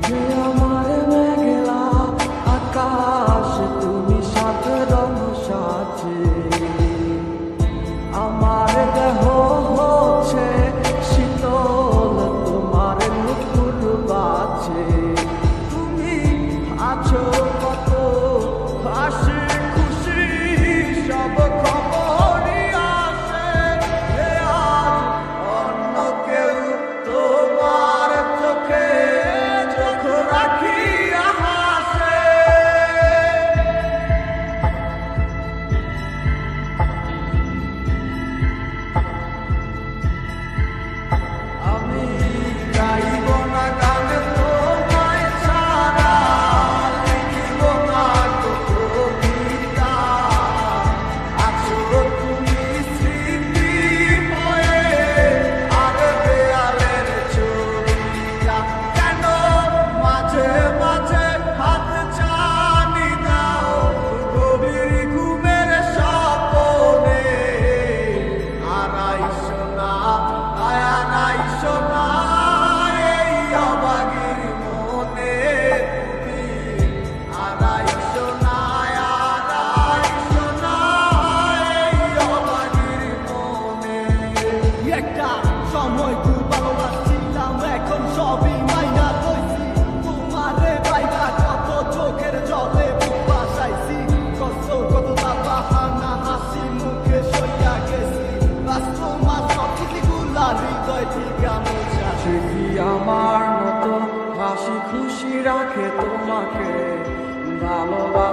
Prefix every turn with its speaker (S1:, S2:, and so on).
S1: যে আমার মেঘলা আকাশ তুমি সাত রং সাজে আমার দেহ হচ্ছে শীতল তোমার নুপুর বাজে তুমি আছো কত হাসি খুশি সব খবরই আসে আজ অন্য কেউ তোমার চোখে চোখ রাখিয়া হাসে আমি গাইব না গান তোমায় ছাড়া লিখিব না কবিতা আছো তুমি স্মৃতি হয়ে আর দেয়ালের ছবিটা কেন মাঝে মাঝে হাত ছানি দাও গভীর ঘুমের স্বপ্নে আর আইসো না আয়া নাইসো না এই অবাগির মনে তুমি আর আইসো না এই অবাগির মনে
S2: একটা সময় খুব ভালোবাসছিলাম এখন সবই মাইনা লইছি তোমারে পাইবা কত চোখের জলে বুক ভাসাইছি কষ্ট কত বাহানা হাসি মুখে সইয়া গেছি তোমার সব কিছুগুলা হৃদয় থেকে মোছা
S1: সে কি আমার মতো হাসি খুশি রাখে তোমাকে ভালোবাসা